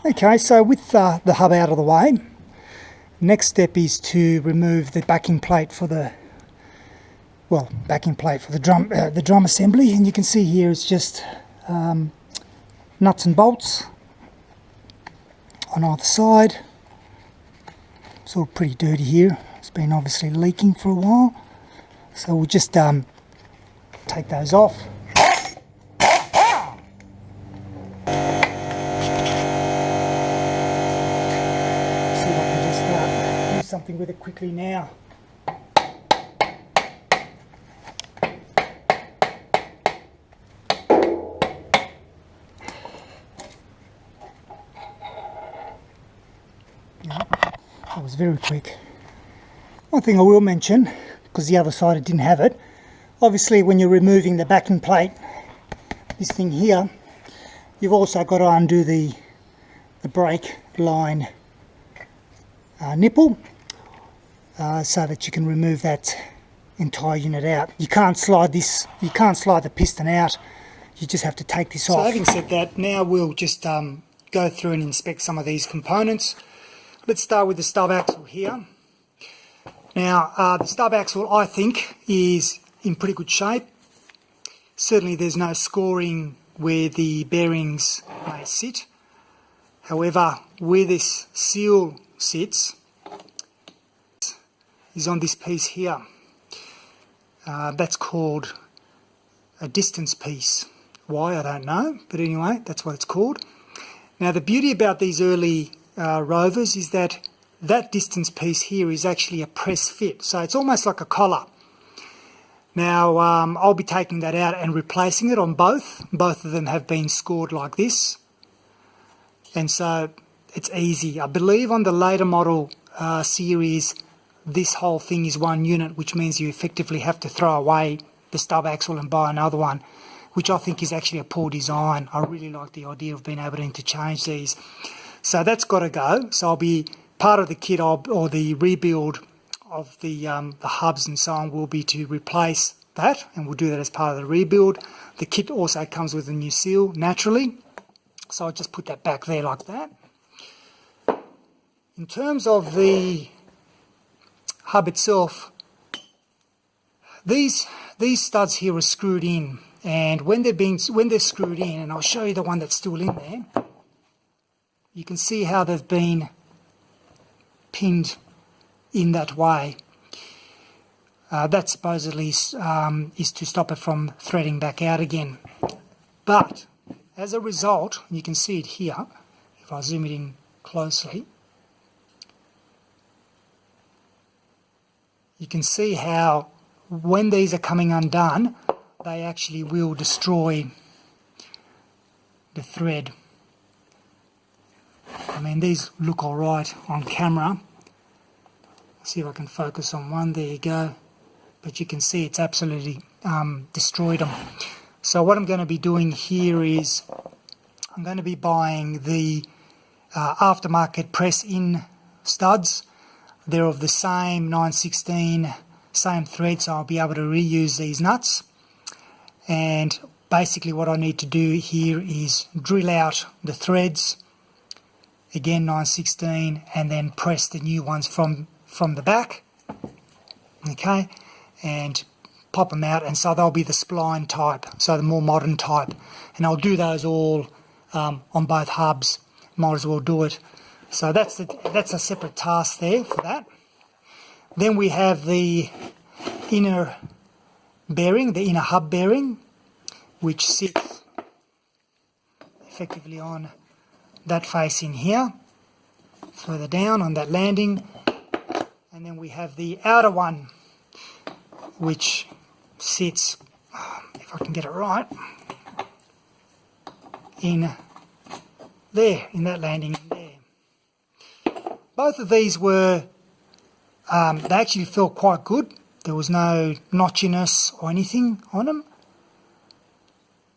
Okay, so with the hub out of the way, next step is to remove the backing plate for the drum assembly, and you can see here it's just nuts and bolts on either side. It's all pretty dirty here. It's been obviously leaking for a while, so we'll just take those off. Something with it quickly now. That was very quick. One thing I will mention, because the other side it didn't have it, obviously when you're removing the backing plate, this thing here, you've also got to undo the brake line nipple, so that you can remove that entire unit out. You can't slide the piston out, you just have to take this off. So having said that, now we'll just go through and inspect some of these components. Let's start with the stub axle here. Now the stub axle, I think, is in pretty good shape. Certainly there's no scoring where the bearings may sit. However, where this seal sits is on this piece here. That's called a distance piece. Why, I don't know, but anyway, that's what it's called. Now the beauty about these early Rovers is that distance piece here is actually a press fit, so it's almost like a collar. Now I'll be taking that out and replacing it on both. Both of them have been scored like this, and so it's easy. I believe on the later model series, this whole thing is one unit, which means you effectively have to throw away the stub axle and buy another one, which I think is actually a poor design. I really like the idea of being able to interchange these. So that's got to go. So I'll be part of the kit or the rebuild of the hubs and so on will be to replace that, and we'll do that as part of the rebuild. The kit also comes with a new seal naturally, so I'll just put that back there like that. In terms of the hub itself, these studs here are screwed in, and when they're screwed in, and I'll show you the one that's still in there, you can see how they've been pinned in that way. That supposedly is to stop it from threading back out again. But as a result, you can see it here, if I zoom it in closely, you can see how when these are coming undone, they actually will destroy the thread. I mean, these look all right on camera. Let's see if I can focus on one. There you go. But you can see it's absolutely destroyed them. So what I'm going to be doing here is I'm going to be buying the aftermarket press-in studs. They're of the same 916, same thread, so I'll be able to reuse these nuts. And basically what I need to do here is drill out the threads, again 916, and then press the new ones from the back, okay, and pop them out, and so they'll be the spline type, so the more modern type, and I'll do those all on both hubs. Might as well do it. So that's a separate task there for that. Then we have the inner bearing, the inner hub bearing, which sits effectively on that face in here, further down on that landing. And then we have the outer one, which sits, if I can get it right, in there, in that landing there. Both of these were, they actually felt quite good. There was no notchiness or anything on them.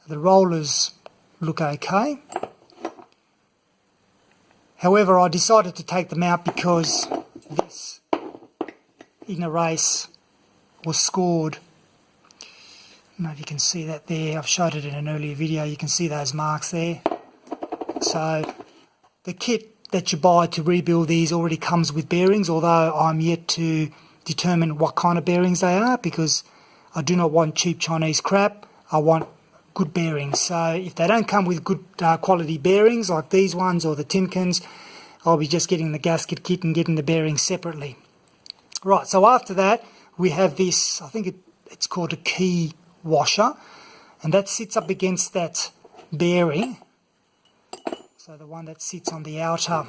The rollers look okay. However, I decided to take them out because this inner race was scored. I don't know if you can see that there. I've showed it in an earlier video. You can see those marks there. So The kit that you buy to rebuild these already comes with bearings, although I'm yet to determine what kind of bearings they are, because I do not want cheap Chinese crap. I want good bearings. So if they don't come with good quality bearings like these ones or the Timkins, I'll be just getting the gasket kit and getting the bearings separately. Right, so after that we have this, I think it's called a key washer, and that sits up against that bearing. So the one that sits on the outer,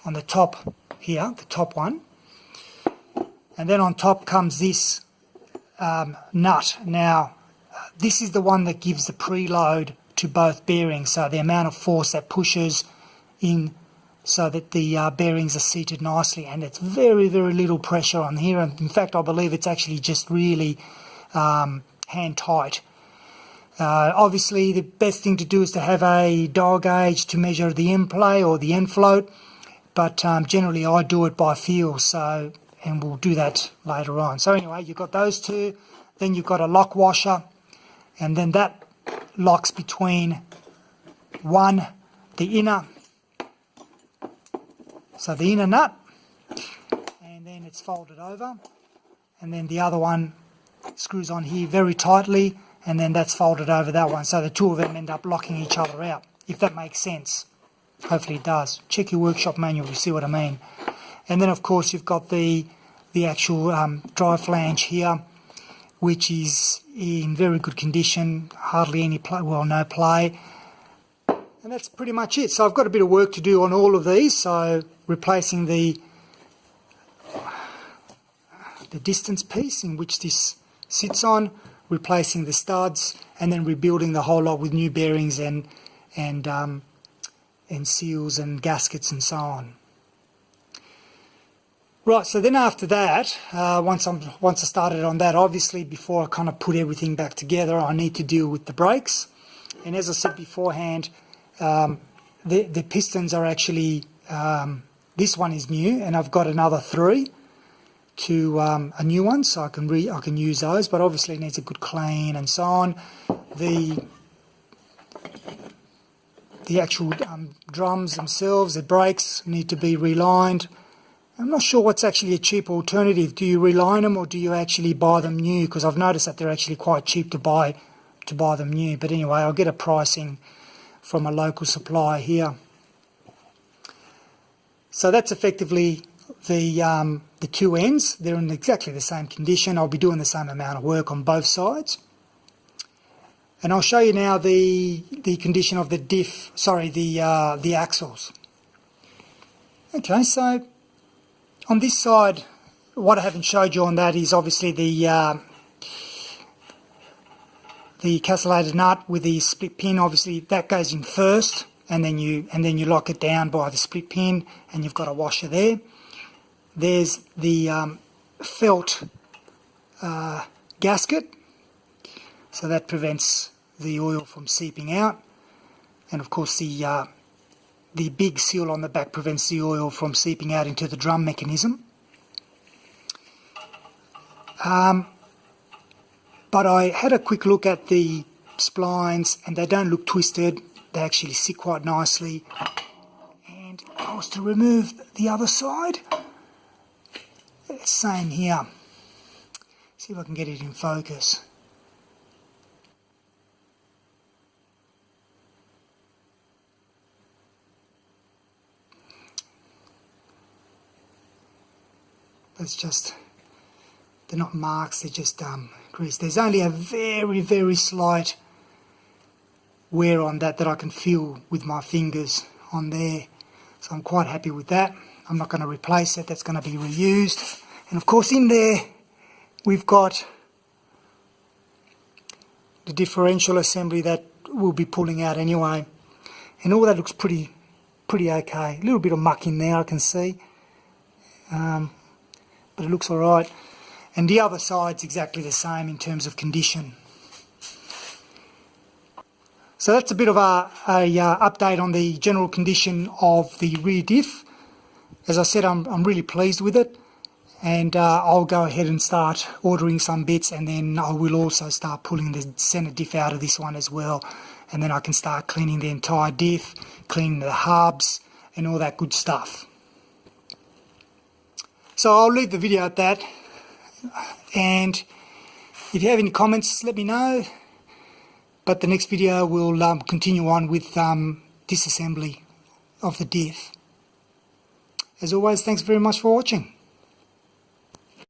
on the top here, the top one. And then on top comes this nut. Now, this is the one that gives the preload to both bearings, so the amount of force that pushes in so that the bearings are seated nicely, and it's very, very little pressure on here. And in fact, I believe it's actually just really hand tight. Obviously, the best thing to do is to have a dial gauge to measure the end play or the end float, but generally I do it by feel, so, and we'll do that later on. So anyway, you've got those two, then you've got a lock washer, and then that locks between the inner, so the inner nut, and then it's folded over, and then the other one screws on here very tightly, and then that's folded over that one, so the two of them end up locking each other out, if that makes sense. Hopefully it does. Check your workshop manual, you see what I mean. And then of course you've got the actual drive flange here, which is in very good condition, hardly any play, well, no play. And that's pretty much it. So I've got a bit of work to do on all of these, so replacing the distance piece in which this sits on, replacing the studs, and then rebuilding the whole lot with new bearings and seals and gaskets and so on. Right, so then after that, once I started on that, obviously before I kind of put everything back together, I need to deal with the brakes. And as I said beforehand, the pistons are actually, this one is new, and I've got another 3 to a new one, so I can use those, but obviously it needs a good clean and so on. The actual drums themselves, the brakes need to be relined. I'm not sure what's actually a cheap alternative. Do you reline them or do you actually buy them new? Because I've noticed that they're actually quite cheap to buy them new. But anyway, I'll get a pricing from a local supplier here. So that's effectively the two ends. They're in exactly the same condition. I'll be doing the same amount of work on both sides. And I'll show you now the condition of the axles. Okay, so on this side, what I haven't showed you on that is obviously the castellated nut with the split pin. Obviously that goes in first, and then you lock it down by the split pin, and you've got a washer there. There's the felt gasket, so that prevents the oil from seeping out, and of course the big seal on the back prevents the oil from seeping out into the drum mechanism. But I had a quick look at the splines, and they don't look twisted. They actually sit quite nicely. And if I was to remove the other side, same here. See if I can get it in focus. That's just, they're not marks, they're just grease. There's only a very, very slight wear on that I can feel with my fingers on there. So I'm quite happy with that. I'm not going to replace it, that's going to be reused. And of course in there we've got the differential assembly that we'll be pulling out anyway. And all that looks pretty okay. A little bit of muck in there I can see. But it looks alright. And the other side's exactly the same in terms of condition. So that's a bit of a update on the general condition of the rear diff. As I said, I'm really pleased with it, and I'll go ahead and start ordering some bits, and then I will also start pulling the centre diff out of this one as well, and then I can start cleaning the entire diff, cleaning the hubs, and all that good stuff. So I'll leave the video at that, and if you have any comments, let me know. But the next video will continue on with disassembly of the diff. As always, thanks very much for watching.